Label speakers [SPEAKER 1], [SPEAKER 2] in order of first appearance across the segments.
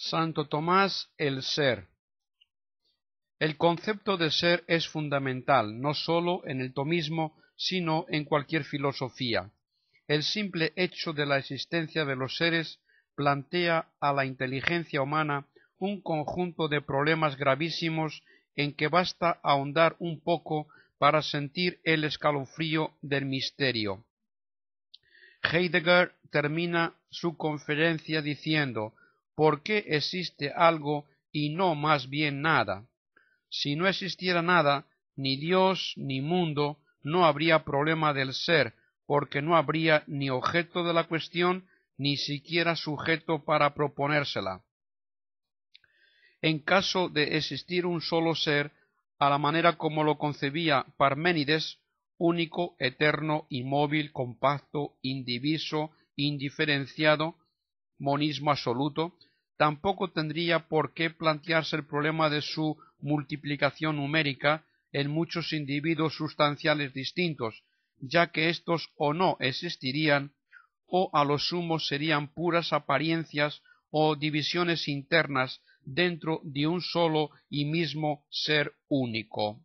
[SPEAKER 1] Santo Tomás, el ser. El concepto de ser es fundamental, no sólo en el tomismo, sino en cualquier filosofía. El simple hecho de la existencia de los seres plantea a la inteligencia humana un conjunto de problemas gravísimos en que basta ahondar un poco para sentir el escalofrío del misterio. Heidegger termina su conferencia diciendo: ¿por qué existe algo y no más bien nada? Si no existiera nada, ni Dios ni mundo, no habría problema del ser, porque no habría ni objeto de la cuestión, ni siquiera sujeto para proponérsela. En caso de existir un solo ser, a la manera como lo concebía Parménides, único, eterno, inmóvil, compacto, indiviso, indiferenciado, monismo absoluto, tampoco tendría por qué plantearse el problema de su multiplicación numérica en muchos individuos sustanciales distintos, ya que éstos o no existirían, o a lo sumo serían puras apariencias o divisiones internas dentro de un solo y mismo ser único.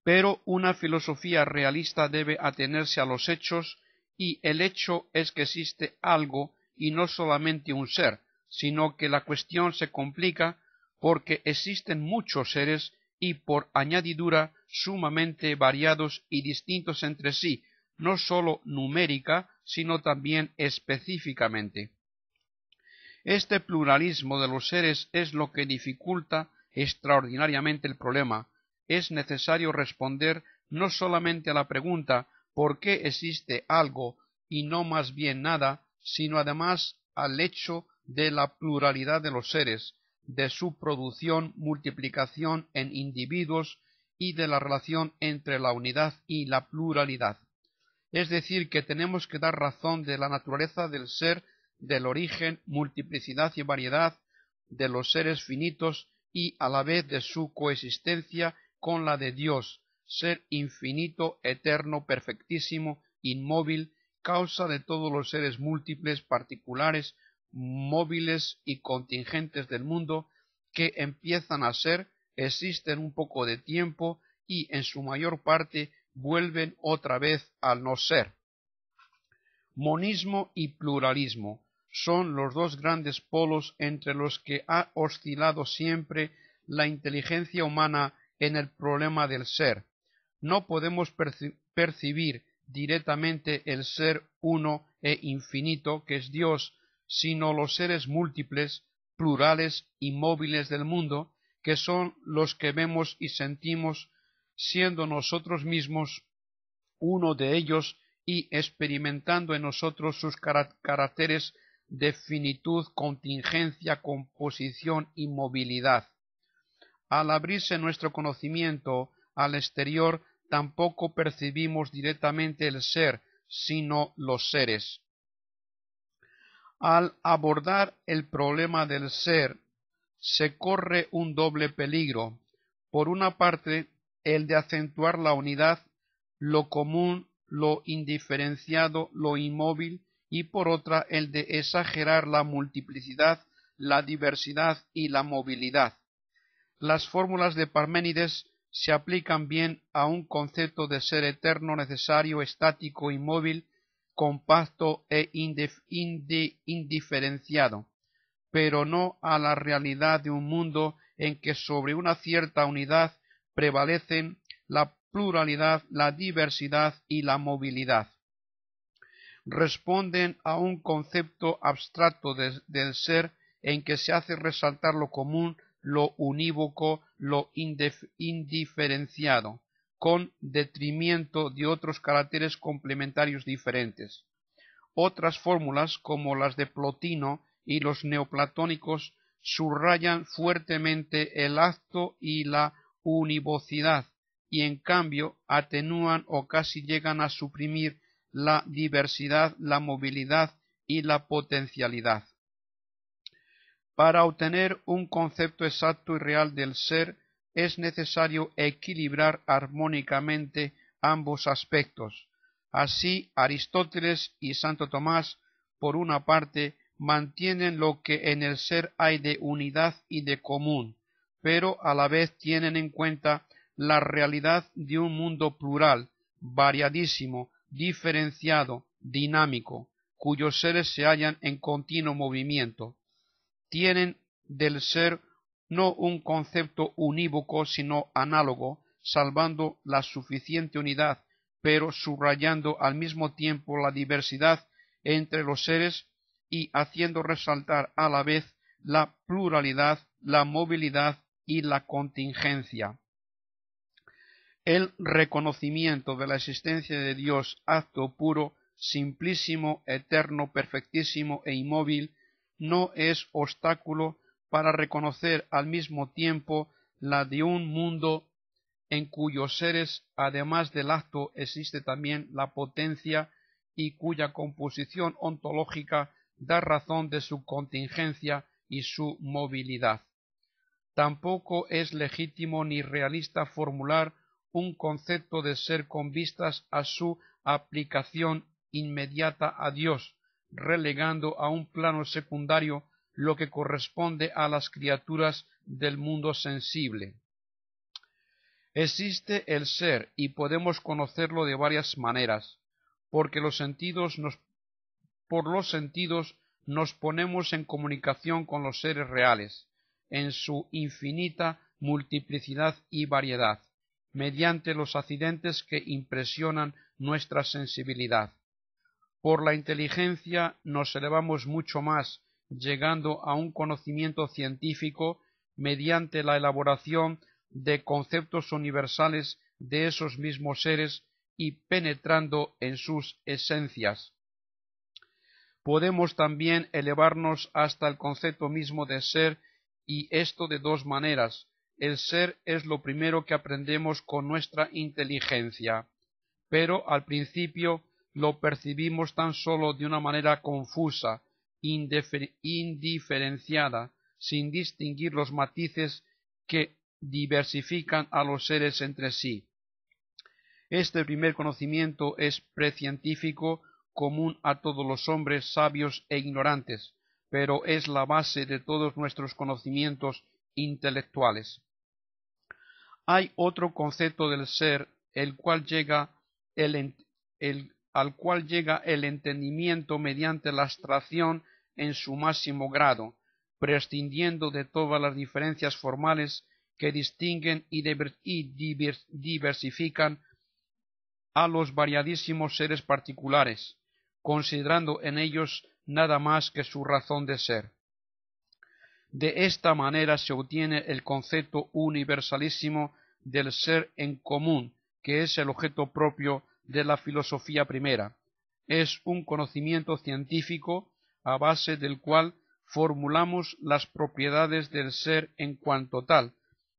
[SPEAKER 1] Pero una filosofía realista debe atenerse a los hechos, y el hecho es que existe algo y no solamente un ser, sino que la cuestión se complica porque existen muchos seres y por añadidura sumamente variados y distintos entre sí, no sólo numérica, sino también específicamente. Este pluralismo de los seres es lo que dificulta extraordinariamente el problema. Es necesario responder no solamente a la pregunta ¿por qué existe algo y no más bien nada?, sino además al hecho de la pluralidad de los seres, de su producción, multiplicación en individuos y de la relación entre la unidad y la pluralidad. Es decir, que tenemos que dar razón de la naturaleza del ser, del origen, multiplicidad y variedad de los seres finitos y a la vez de su coexistencia con la de Dios, ser infinito, eterno, perfectísimo, inmóvil, causa de todos los seres múltiples, particulares, móviles y contingentes del mundo, que empiezan a ser, existen un poco de tiempo y en su mayor parte vuelven otra vez al no ser. Monismo y pluralismo son los dos grandes polos entre los que ha oscilado siempre la inteligencia humana en el problema del ser. No podemos percibir directamente el ser uno e infinito que es Dios, sino los seres múltiples, plurales y móviles del mundo, que son los que vemos y sentimos, siendo nosotros mismos uno de ellos y experimentando en nosotros sus caracteres de finitud, contingencia, composición y movilidad. Al abrirse nuestro conocimiento al exterior, tampoco percibimos directamente el ser, sino los seres. Al abordar el problema del ser, se corre un doble peligro. Por una parte, el de acentuar la unidad, lo común, lo indiferenciado, lo inmóvil, y por otra, el de exagerar la multiplicidad, la diversidad y la movilidad. Las fórmulas de Parménides se aplican bien a un concepto de ser eterno, necesario, estático, inmóvil, compacto e indiferenciado, pero no a la realidad de un mundo en que sobre una cierta unidad prevalecen la pluralidad, la diversidad y la movilidad. Responden a un concepto abstracto del ser en que se hace resaltar lo común, lo unívoco, lo indiferenciado, con detrimento de otros caracteres complementarios diferentes. Otras fórmulas, como las de Plotino y los neoplatónicos, subrayan fuertemente el acto y la univocidad, y en cambio atenúan o casi llegan a suprimir la diversidad, la movilidad y la potencialidad. Para obtener un concepto exacto y real del ser, es necesario equilibrar armónicamente ambos aspectos. Así, Aristóteles y Santo Tomás, por una parte, mantienen lo que en el ser hay de unidad y de común, pero a la vez tienen en cuenta la realidad de un mundo plural, variadísimo, diferenciado, dinámico, cuyos seres se hallan en continuo movimiento. Tienen del ser no un concepto unívoco, sino análogo, salvando la suficiente unidad, pero subrayando al mismo tiempo la diversidad entre los seres y haciendo resaltar a la vez la pluralidad, la movilidad y la contingencia. El reconocimiento de la existencia de Dios, acto puro, simplísimo, eterno, perfectísimo e inmóvil, no es obstáculo para reconocer al mismo tiempo la de un mundo en cuyos seres, además del acto, existe también la potencia y cuya composición ontológica da razón de su contingencia y su movilidad. Tampoco es legítimo ni realista formular un concepto de ser con vistas a su aplicación inmediata a Dios, relegando a un plano secundario lo que corresponde a las criaturas del mundo sensible. Existe el ser y podemos conocerlo de varias maneras, porque por los sentidos nos ponemos en comunicación con los seres reales, en su infinita multiplicidad y variedad, mediante los accidentes que impresionan nuestra sensibilidad. Por la inteligencia nos elevamos mucho más, llegando a un conocimiento científico mediante la elaboración de conceptos universales de esos mismos seres y penetrando en sus esencias. Podemos también elevarnos hasta el concepto mismo de ser, y esto de dos maneras. El ser es lo primero que aprendemos con nuestra inteligencia, pero al principio lo percibimos tan solo de una manera confusa, indiferenciada, sin distinguir los matices que diversifican a los seres entre sí. Este primer conocimiento es precientífico, común a todos los hombres sabios e ignorantes, pero es la base de todos nuestros conocimientos intelectuales. Hay otro concepto del ser, al cual llega el entendimiento mediante la abstracción en su máximo grado, prescindiendo de todas las diferencias formales que distinguen y diversifican a los variadísimos seres particulares, considerando en ellos nada más que su razón de ser. De esta manera se obtiene el concepto universalísimo del ser en común, que es el objeto propio de la filosofía primera. Es un conocimiento científico a base del cual formulamos las propiedades del ser en cuanto tal,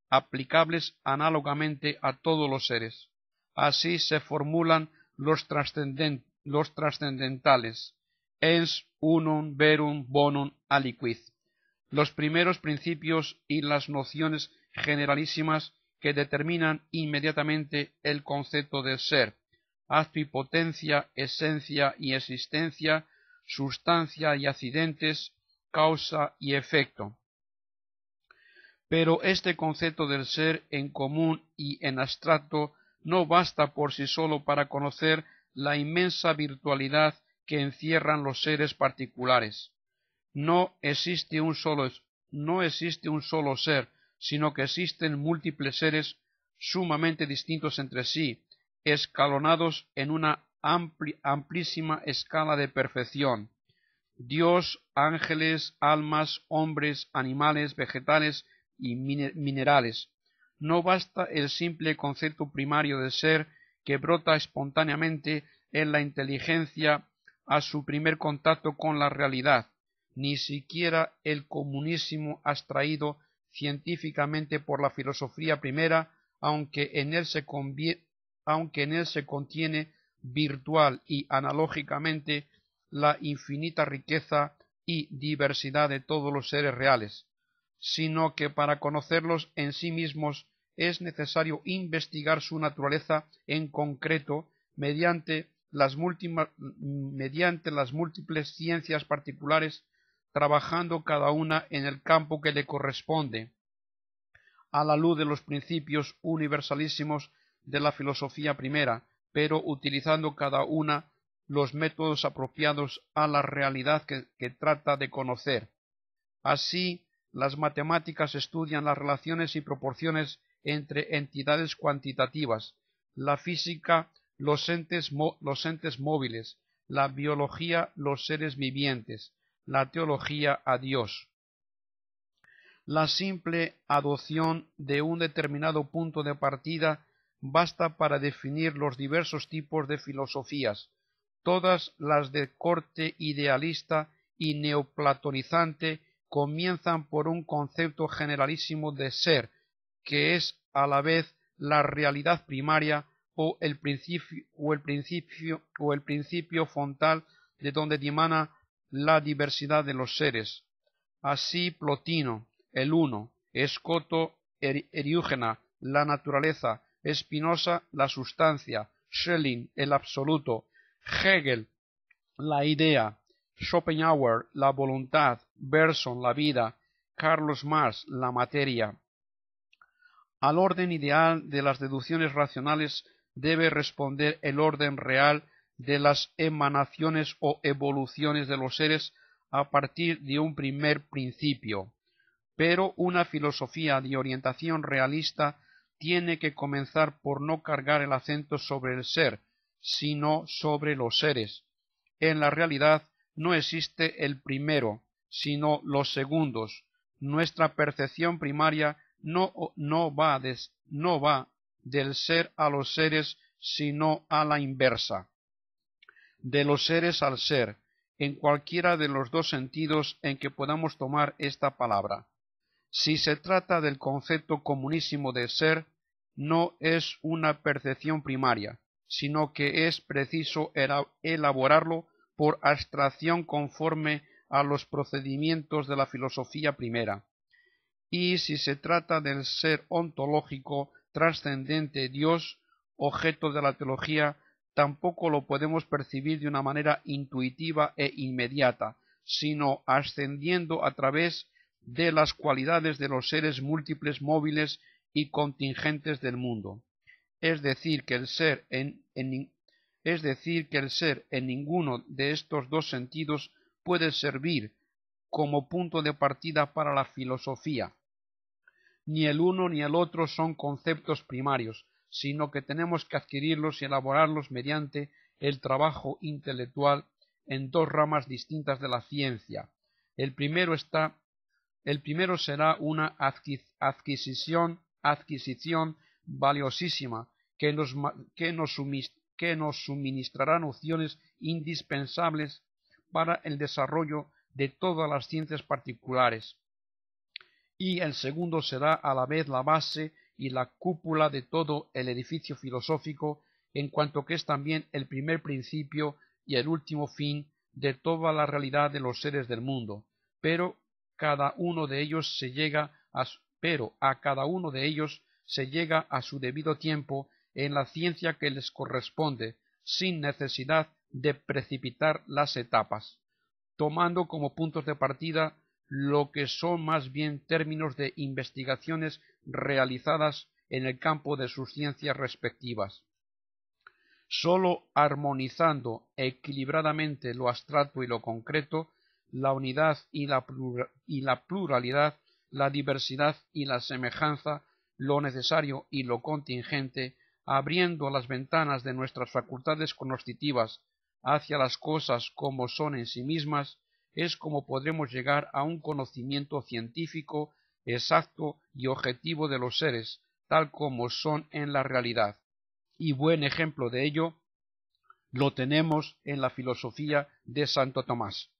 [SPEAKER 1] aplicables análogamente a todos los seres. Así se formulan los trascendentales, ens unum verum bonum aliquid, los primeros principios y las nociones generalísimas que determinan inmediatamente el concepto del ser, acto y potencia, esencia y existencia, sustancia y accidentes, causa y efecto. Pero este concepto del ser en común y en abstracto no basta por sí solo para conocer la inmensa virtualidad que encierran los seres particulares. No existe un solo ser, sino que existen múltiples seres sumamente distintos entre sí, escalonados en una amplísima escala de perfección. Dios, ángeles, almas, hombres, animales, vegetales y minerales. No basta el simple concepto primario de ser que brota espontáneamente en la inteligencia a su primer contacto con la realidad, ni siquiera el comunísimo abstraído científicamente por la filosofía primera, aunque en él se contiene virtual y analógicamente la infinita riqueza y diversidad de todos los seres reales, sino que para conocerlos en sí mismos es necesario investigar su naturaleza en concreto mediante las múltiples ciencias particulares trabajando cada una en el campo que le corresponde, a la luz de los principios universalísimos de la filosofía primera, pero utilizando cada una los métodos apropiados a la realidad que trata de conocer. Así, las matemáticas estudian las relaciones y proporciones entre entidades cuantitativas, la física los entes móviles, la biología los seres vivientes, la teología a Dios. La simple adopción de un determinado punto de partida basta para definir los diversos tipos de filosofías, todas las de corte idealista y neoplatonizante comienzan por un concepto generalísimo de ser, que es a la vez la realidad primaria o el principio fontal de donde dimana la diversidad de los seres. Así Plotino, el uno, Escoto, Eriúgena, la naturaleza, Spinoza, la sustancia, Schelling, el absoluto, Hegel, la idea, Schopenhauer, la voluntad, Bergson, la vida, Carlos Marx, la materia. Al orden ideal de las deducciones racionales debe responder el orden real de las emanaciones o evoluciones de los seres a partir de un primer principio. Pero una filosofía de orientación realista tiene que comenzar por no cargar el acento sobre el ser, sino sobre los seres. En la realidad no existe el primero, sino los segundos. Nuestra percepción primaria no va del ser a los seres, sino a la inversa. De los seres al ser, en cualquiera de los dos sentidos en que podamos tomar esta palabra. Si se trata del concepto comunísimo de ser, no es una percepción primaria, sino que es preciso elaborarlo por abstracción conforme a los procedimientos de la filosofía primera. Y si se trata del ser ontológico trascendente Dios, objeto de la teología, tampoco lo podemos percibir de una manera intuitiva e inmediata, sino ascendiendo a través de las cualidades de los seres múltiples, móviles y contingentes del mundo. Es decir, que el ser en ninguno de estos dos sentidos puede servir como punto de partida para la filosofía. Ni el uno ni el otro son conceptos primarios, sino que tenemos que adquirirlos y elaborarlos mediante el trabajo intelectual en dos ramas distintas de la ciencia. El primero será una adquisición valiosísima que nos suministrará nociones indispensables para el desarrollo de todas las ciencias particulares. Y el segundo será a la vez la base y la cúpula de todo el edificio filosófico, en cuanto que es también el primer principio y el último fin de toda la realidad de los seres del mundo. Pero a cada uno de ellos se llega a su debido tiempo en la ciencia que les corresponde, sin necesidad de precipitar las etapas, tomando como puntos de partida lo que son más bien términos de investigaciones realizadas en el campo de sus ciencias respectivas. Sólo armonizando equilibradamente lo abstracto y lo concreto, la unidad y la pluralidad, la diversidad y la semejanza, lo necesario y lo contingente, abriendo las ventanas de nuestras facultades cognitivas hacia las cosas como son en sí mismas, es como podremos llegar a un conocimiento científico exacto y objetivo de los seres, tal como son en la realidad. Y buen ejemplo de ello lo tenemos en la filosofía de Santo Tomás.